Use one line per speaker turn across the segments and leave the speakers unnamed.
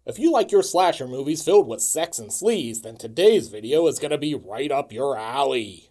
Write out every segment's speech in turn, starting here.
If you like your slasher movies filled with sex and sleaze, then today's video is gonna be right up your alley.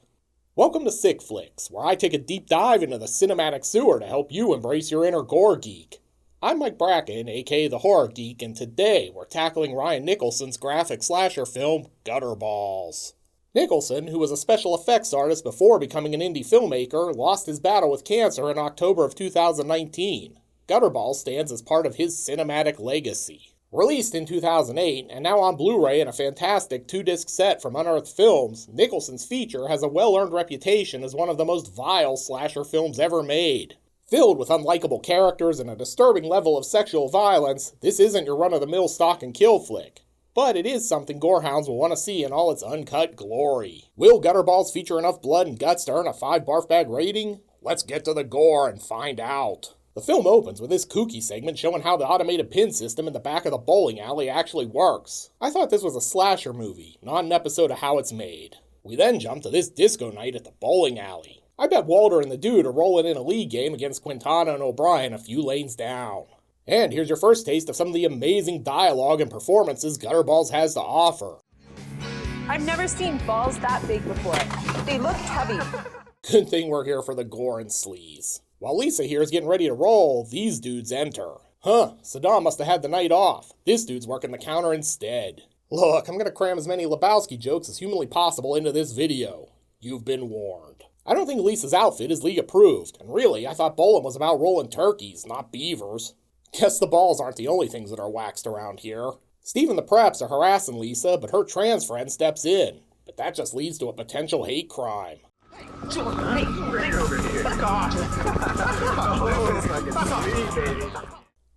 Welcome to Sick Flicks, where I take a deep dive into the cinematic sewer to help you embrace your inner gore geek. I'm Mike Bracken, aka the Horror Geek, and today we're tackling Ryan Nicholson's graphic slasher film, Gutterballs. Nicholson, who was a special effects artist before becoming an indie filmmaker, lost his battle with cancer in October of 2019. Gutterballs stands as part of his cinematic legacy. Released in 2008, and now on Blu-ray in a fantastic 2-disc set from Unearthed Films, Nicholson's feature has a well-earned reputation as one of the most vile slasher films ever made. Filled with unlikable characters and a disturbing level of sexual violence, this isn't your run-of-the-mill stalk and kill flick. But it is something gorehounds will want to see in all its uncut glory. Will Gutterballs feature enough blood and guts to earn a 5 barf bag rating? Let's get to the gore and find out. The film opens with this kooky segment showing how the automated pin system in the back of the bowling alley actually works. I thought this was a slasher movie, not an episode of How It's Made. We then jump to this disco night at the bowling alley. I bet Walter and the dude are rolling in a league game against Quintana and O'Brien a few lanes down. And here's your first taste of some of the amazing dialogue and performances Gutterballs has to offer.
I've never seen balls that big before. They look heavy.
Good thing we're here for the gore and sleaze. While Lisa here is getting ready to roll, these dudes enter. Saddam must have had the night off. This dude's working the counter instead. Look, I'm gonna cram as many Lebowski jokes as humanly possible into this video. You've been warned. I don't think Lisa's outfit is league approved, and really, I thought bowling was about rolling turkeys, not beavers. Guess the balls aren't the only things that are waxed around here. Steve and the preps are harassing Lisa, but her trans friend steps in. But that just leads to a potential hate crime.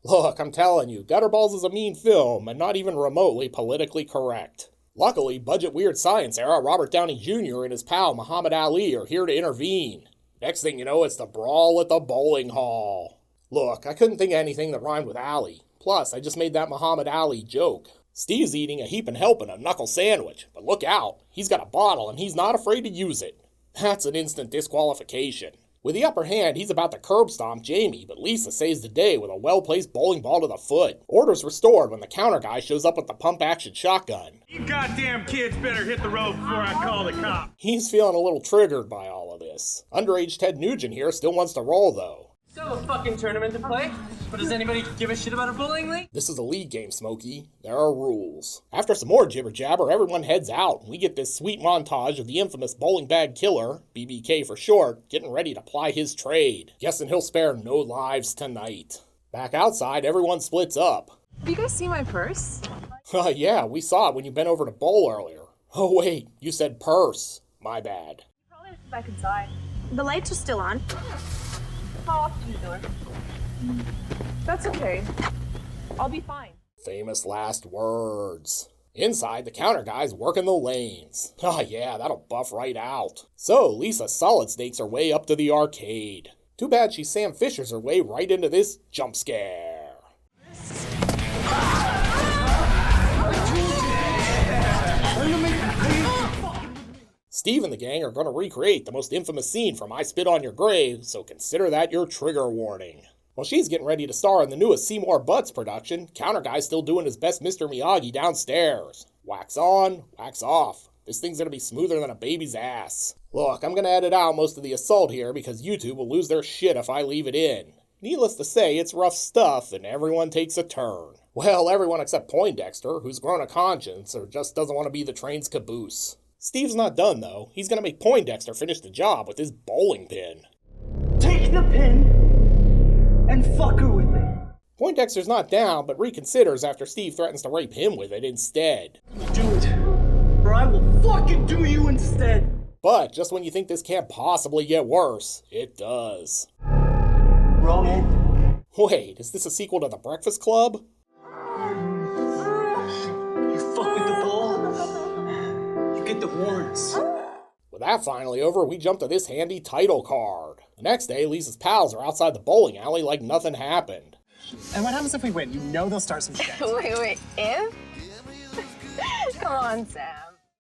Look, I'm telling you, Gutterballs is a mean film, and not even remotely politically correct. Luckily, budget Weird Science era Robert Downey Jr. and his pal Muhammad Ali are here to intervene. Next thing you know, it's the brawl at the bowling hall. Look, I couldn't think of anything that rhymed with Ali. Plus, I just made that Muhammad Ali joke. Steve's eating a heapin' helpin' a knuckle sandwich, but look out, he's got a bottle and he's not afraid to use it. That's an instant disqualification. With the upper hand, he's about to curb stomp Jamie, but Lisa saves the day with a well-placed bowling ball to the foot. Order's restored when the counter guy shows up with the pump-action shotgun.
You goddamn kids better hit the road before I call the cop.
He's feeling a little triggered by all of this. Underage Ted Nugent here still wants to roll, though.
Still a fucking tournament to play, but does anybody give a shit about a bowling league?
This is a league game, Smokey. There are rules. After some more jibber-jabber, everyone heads out, and we get this sweet montage of the infamous bowling bag killer, BBK for short, getting ready to ply his trade. Guessing he'll spare no lives tonight. Back outside, everyone splits up.
Have you guys seen my purse?
Yeah, we saw it when you bent over to bowl earlier. Oh wait, you said purse. My bad.
Probably have to go back inside. The lights are still on. How often do it? That's okay. I'll be fine.
Famous last words. Inside, the counter guy's working the lanes. Yeah, that'll buff right out. So, Lisa solid snakes her way up to the arcade. Too bad she Sam Fishers her way right into this jump scare. Steve and the gang are going to recreate the most infamous scene from I Spit on Your Grave, so consider that your trigger warning. While she's getting ready to star in the newest Seymour Butts production, Counter Guy's still doing his best Mr. Miyagi downstairs. Wax on, wax off. This thing's going to be smoother than a baby's ass. Look, I'm going to edit out most of the assault here because YouTube will lose their shit if I leave it in. Needless to say, it's rough stuff and everyone takes a turn. Well, everyone except Poindexter, who's grown a conscience or just doesn't want to be the train's caboose. Steve's not done, though. He's gonna make Poindexter finish the job with his bowling pin.
Take the pin and fuck her with it.
Poindexter's not down, but reconsiders after Steve threatens to rape him with it instead.
Do it, or I will fucking do you instead.
But just when you think this can't possibly get worse, it does.
Wrong end.
Wait, is this a sequel to The Breakfast Club?
You fuck with the ball, you get the horns.
With that finally over, we jump to this handy title card. The next day, Lisa's pals are outside the bowling alley like nothing happened.
And what happens if we win? You know they'll start some shit.
Wait, if? Come on, Sam.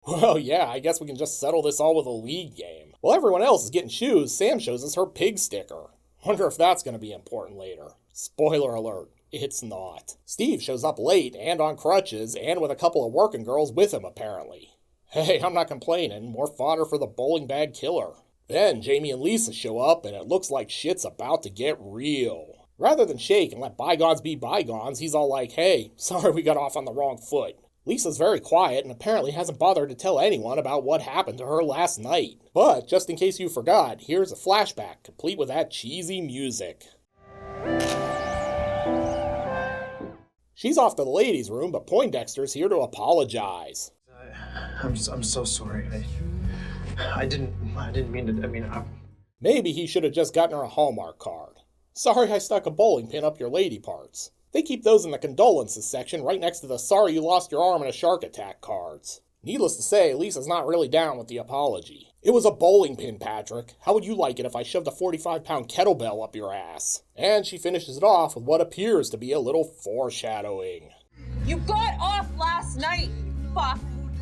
Well, yeah, I guess we can just settle this all with a league game. While everyone else is getting shoes, Sam shows us her pig sticker. Wonder if that's going to be important later. Spoiler alert, It's not. Steve shows up late and on crutches and with a couple of working girls with him apparently. Hey, I'm not complaining, more fodder for the bowling bag killer. Then Jamie and Lisa show up and it looks like shit's about to get real. Rather than shake and let bygones be bygones, he's all like, hey, sorry we got off on the wrong foot. Lisa's very quiet and apparently hasn't bothered to tell anyone about what happened to her last night. But just in case you forgot, here's a flashback, complete with that cheesy music. She's off to the ladies' room, but Poindexter's here to apologize.
I'm so sorry. I didn't mean to,
Maybe he should have just gotten her a Hallmark card. Sorry I stuck a bowling pin up your lady parts. They keep those in the condolences section right next to the sorry you lost your arm in a shark attack cards. Needless to say, Lisa's not really down with the apology. It was a bowling pin, Patrick. How would you like it if I shoved a 45-pound kettlebell up your ass? And she finishes it off with what appears to be a little foreshadowing.
You got off last night, fuck.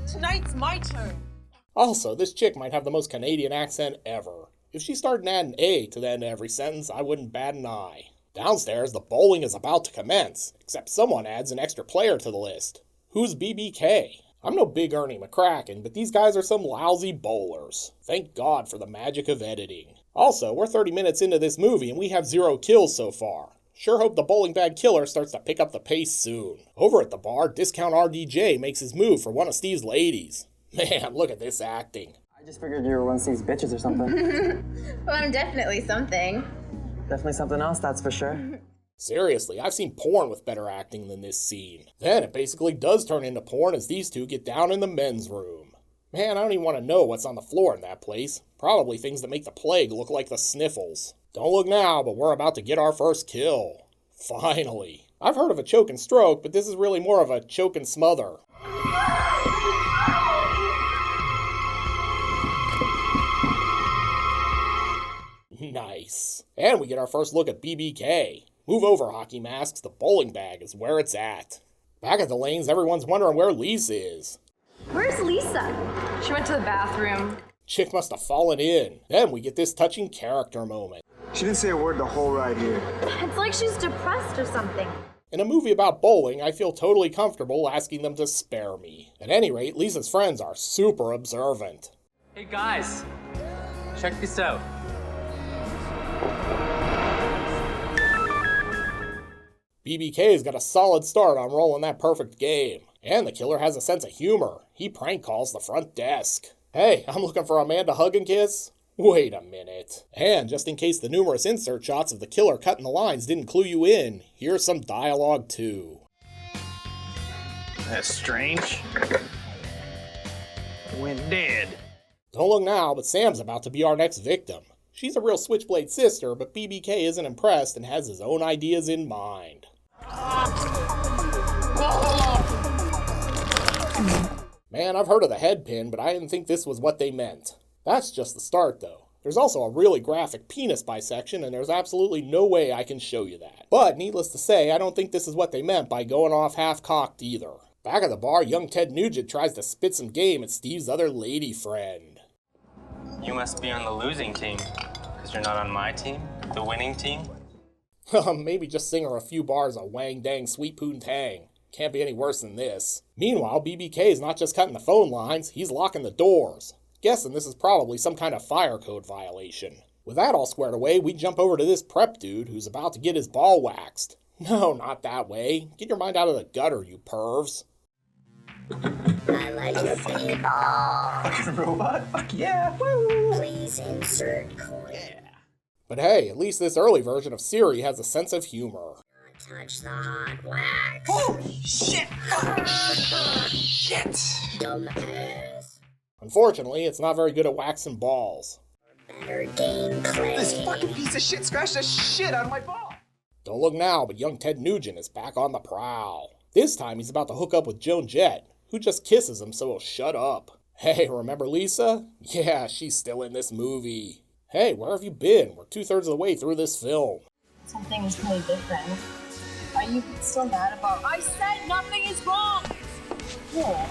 Tonight's my turn.
Also, this chick might have the most Canadian accent ever. If she started adding A to the end of every sentence, I wouldn't bat an eye. Downstairs, the bowling is about to commence, except someone adds an extra player to the list. Who's BBK? I'm no big Ernie McCracken, but these guys are some lousy bowlers. Thank God for the magic of editing. Also, we're 30 minutes into this movie and we have 0 kills so far. Sure hope the bowling bag killer starts to pick up the pace soon. Over at the bar, Discount RDJ makes his move for one of Steve's ladies. Man, look at this acting.
I just figured you were one of Steve's bitches or something.
Well, I'm definitely something.
Definitely something else, that's for sure.
Seriously, I've seen porn with better acting than this scene. Then it basically does turn into porn as these two get down in the men's room. Man, I don't even want to know what's on the floor in that place. Probably things that make the plague look like the sniffles. Don't look now, but we're about to get our first kill. Finally. I've heard of a choke and stroke, but this is really more of a choke and smother. Nice. And we get our first look at BBK. Move over, hockey masks. The bowling bag is where it's at. Back at the lanes, everyone's wondering where Lisa is.
Where's Lisa? She went to the bathroom.
Chick must have fallen in. Then we get this touching character moment.
She didn't say a word the whole ride here.
It's like she's depressed or something.
In a movie about bowling, I feel totally comfortable asking them to spare me. At any rate, Lisa's friends are super observant.
Hey guys, check this out.
BBK's got a solid start on rolling that perfect game. And the killer has a sense of humor. He prank calls the front desk. Hey, I'm looking for a man to hug and kiss? Wait a minute. And just in case the numerous insert shots of the killer cutting the lines didn't clue you in, here's some dialogue too.
That's strange. Went dead.
Don't look now, but Sam's about to be our next victim. She's a real switchblade sister, but BBK isn't impressed and has his own ideas in mind. Man, I've heard of the head pin, but I didn't think this was what they meant. That's just the start, though. There's also a really graphic penis bisection, and there's absolutely no way I can show you that. But needless to say, I don't think this is what they meant by going off half-cocked either. Back at the bar, young Ted Nugent tries to spit some game at Steve's other lady friend.
You must be on the losing team, because you're not on my team, the winning team.
Maybe just sing her a few bars of Wang Dang Sweet Poon Tang. Can't be any worse than this. Meanwhile, BBK is not just cutting the phone lines, he's locking the doors. Guessing this is probably some kind of fire code violation. With that all squared away, we jump over to this prep dude who's about to get his ball waxed. No, not that way. Get your mind out of the gutter, you pervs.
I like to paintball.
Fucking robot? Fuck yeah! Woo!
Please insert coin.
Yeah.
But hey, at least this early version of Siri has a sense of humor.
Touch the hot wax.
Holy shit! Shit!
Dumbass.
Unfortunately, it's not very good at waxing balls.
Better gameplay.
This fucking piece of shit scratched the shit out of my ball!
Don't look now, but young Ted Nugent is back on the prowl. This time he's about to hook up with Joan Jett, who just kisses him so he'll shut up. Hey, remember Lisa? Yeah, she's still in this movie. Hey, where have you been? We're 2/3 of the way through this film.
Something is really different. Are you still mad about...
I said nothing is wrong!
Yeah.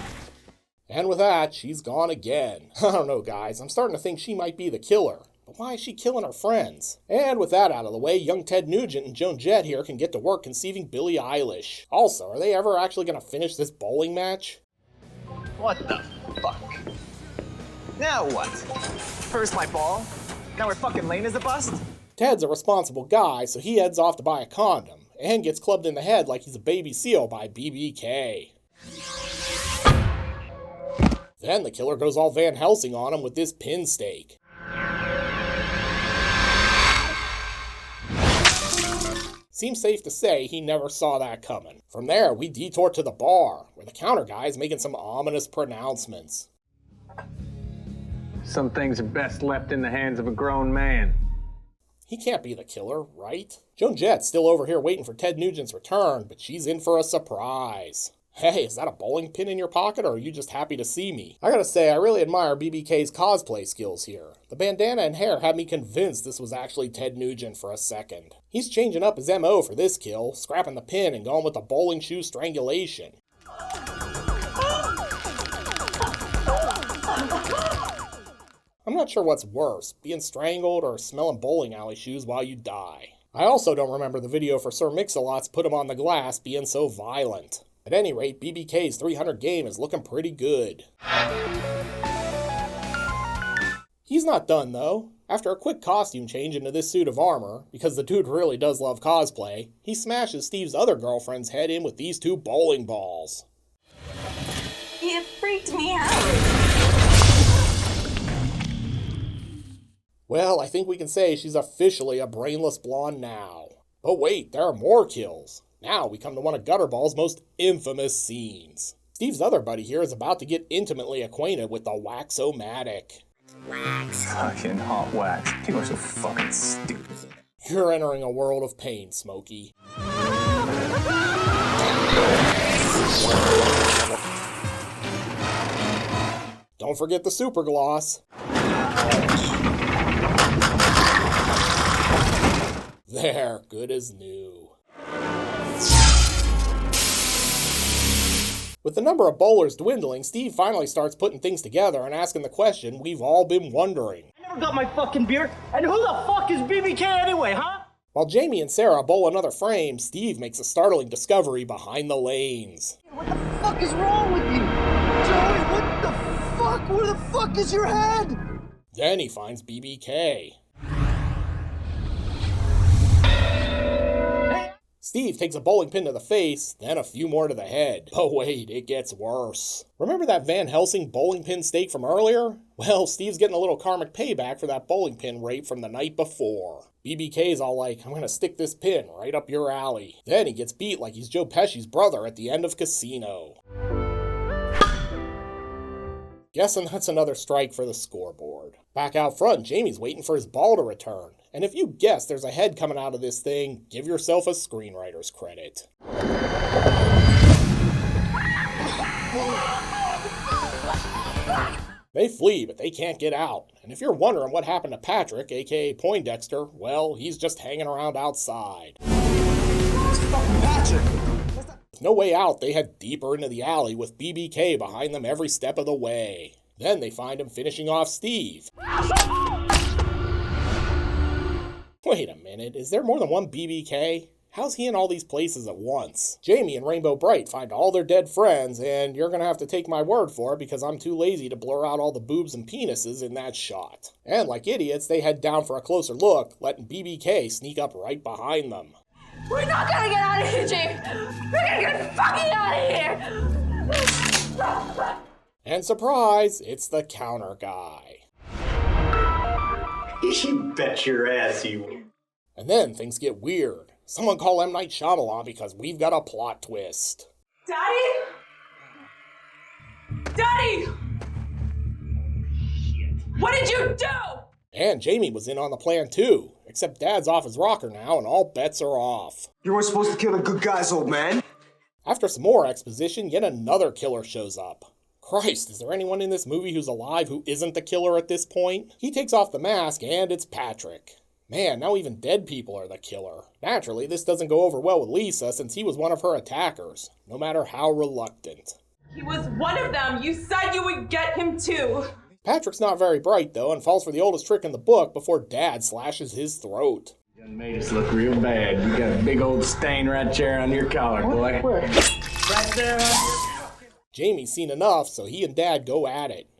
And with that, she's gone again. I don't know, guys. I'm starting to think she might be the killer. But But why is she killing her friends? And with that out of the way, young Ted Nugent and Joan Jett here can get to work conceiving Billie Eilish. Also, are they ever actually going to finish this bowling match?
What the fuck? Now what? First my ball, now we're fucking lane as a bust?
Ted's a responsible guy, so he heads off to buy a condom, and gets clubbed in the head like he's a baby seal by BBK. Then the killer goes all Van Helsing on him with this pin stake. Seems safe to say he never saw that coming. From there, we detour to the bar, where the counter guy is making some ominous pronouncements.
Some things are best left in the hands of a grown man.
He can't be the killer, right? Joan Jett's still over here waiting for Ted Nugent's return, but she's in for a surprise. Hey, is that a bowling pin in your pocket, or are you just happy to see me? I gotta say, I really admire BBK's cosplay skills here. The bandana and hair had me convinced this was actually Ted Nugent for a second. He's changing up his MO for this kill, scrapping the pin and going with the bowling shoe strangulation. I'm not sure what's worse, being strangled or smelling bowling alley shoes while you die. I also don't remember the video for Sir Mix-a-Lot's Put 'Em on the Glass being so violent. At any rate, BBK's 300 game is looking pretty good. He's not done though. After a quick costume change into this suit of armor, because the dude really does love cosplay, he smashes Steve's other girlfriend's head in with these two bowling balls.
It freaked me out.
Well, I think we can say she's officially a brainless blonde now. But wait, there are more kills. Now we come to one of Gutterball's most infamous scenes. Steve's other buddy here is about to get intimately acquainted with the Wax-O-Matic.
Wax.
Fucking hot wax. People are so fucking stupid.
You're entering a world of pain, Smokey. Don't forget the super gloss. There, good as new. With the number of bowlers dwindling, Steve finally starts putting things together and asking the question we've all been wondering.
I never got my fucking beer, and who the fuck is BBK anyway, huh?
While Jamie and Sarah bowl another frame, Steve makes a startling discovery behind the lanes.
What the fuck is wrong with you? Joey, what the fuck? Where the fuck is your head?
Then he finds BBK. Steve takes a bowling pin to the face, then a few more to the head. But wait, it gets worse. Remember that Van Helsing bowling pin stake from earlier? Well, Steve's getting a little karmic payback for that bowling pin rape from the night before. BBK's all like, I'm gonna stick this pin right up your alley. Then he gets beat like he's Joe Pesci's brother at the end of Casino. Guessing that's another strike for the scoreboard. Back out front, Jamie's waiting for his ball to return. And if you guess there's a head coming out of this thing, give yourself a screenwriter's credit. They flee, but they can't get out. And if you're wondering what happened to Patrick, aka Poindexter, well, he's just hanging around outside.
Patrick!
With no way out, they head deeper into the alley with BBK behind them every step of the way. Then they find him finishing off Steve. Wait a minute, is there more than one BBK? How's he in all these places at once? Jamie and Rainbow Bright find all their dead friends, and you're gonna have to take my word for it because I'm too lazy to blur out all the boobs and penises in that shot. And like idiots, they head down for a closer look, letting BBK sneak up right behind them.
We're not gonna get out of here, Jamie! We're gonna get fucking out of here!
And surprise, it's the counter guy.
You bet your ass he will.
And then things get weird. Someone call M. Night Shyamalan because we've got a plot twist.
Daddy? Daddy! What did you do?
And Jamie was in on the plan too, except Dad's off his rocker now and all bets are off.
You weren't supposed to kill the good guys, old man.
After some more exposition, yet another killer shows up. Christ, is there anyone in this movie who's alive who isn't the killer at this point? He takes off the mask and it's Patrick. Man, now even dead people are the killer. Naturally, this doesn't go over well with Lisa since he was one of her attackers, no matter how reluctant.
He was one of them. You said you would get him too.
Patrick's not very bright, though, and falls for the oldest trick in the book before Dad slashes his throat.
You done made us look real bad. You got a big old stain right there on your collar, boy.
Where?
Right there on your...
Jamie's seen enough, so he and Dad go at it.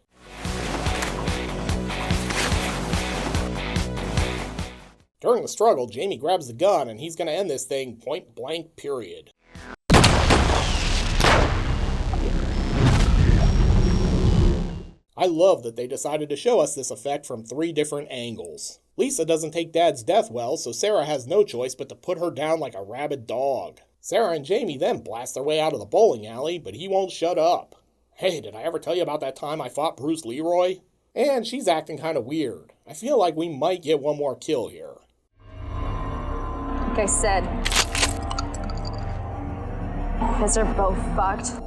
During the struggle, Jamie grabs the gun, and he's gonna end this thing point blank, period. I love that they decided to show us this effect from 3 different angles. Lisa doesn't take Dad's death well, so Sarah has no choice but to put her down like a rabid dog. Sarah and Jamie then blast their way out of the bowling alley, but he won't shut up. Hey, did I ever tell you about that time I fought Bruce Leroy? And she's acting kinda weird. I feel like we might get one more kill here.
Like I said, you guys are both fucked.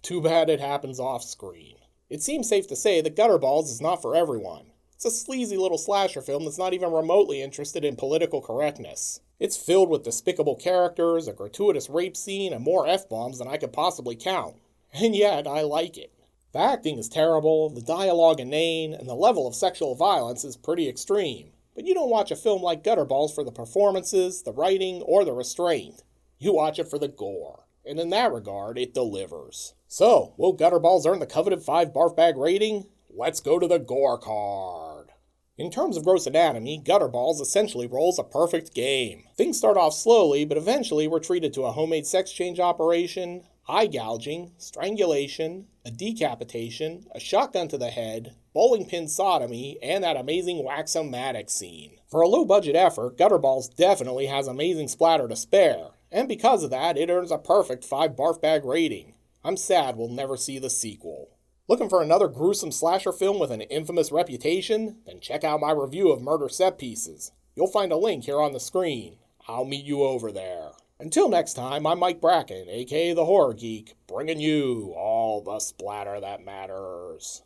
Too bad it happens off screen. It seems safe to say that Gutterballs is not for everyone. It's a sleazy little slasher film that's not even remotely interested in political correctness. It's filled with despicable characters, a gratuitous rape scene, and more F-bombs than I could possibly count. And yet, I like it. The acting is terrible, the dialogue inane, and the level of sexual violence is pretty extreme. But you don't watch a film like Gutterballs for the performances, the writing, or the restraint. You watch it for the gore. And in that regard, it delivers. So, will Gutterballs earn the coveted 5 barf bag rating? Let's go to the gore card. In terms of gross anatomy, Gutterballs essentially rolls a perfect game. Things start off slowly, but eventually we're treated to a homemade sex change operation, eye gouging, strangulation, a decapitation, a shotgun to the head, bowling pin sodomy, and that amazing wax-o-matic scene. For a low-budget effort, Gutterballs definitely has amazing splatter to spare, and because of that, it earns a perfect 5 barf bag rating. I'm sad we'll never see the sequel. Looking for another gruesome slasher film with an infamous reputation? Then check out my review of Murder Set Pieces. You'll find a link here on the screen. I'll meet you over there. Until next time, I'm Mike Bracken, aka The Horror Geek, bringing you all the splatter that matters.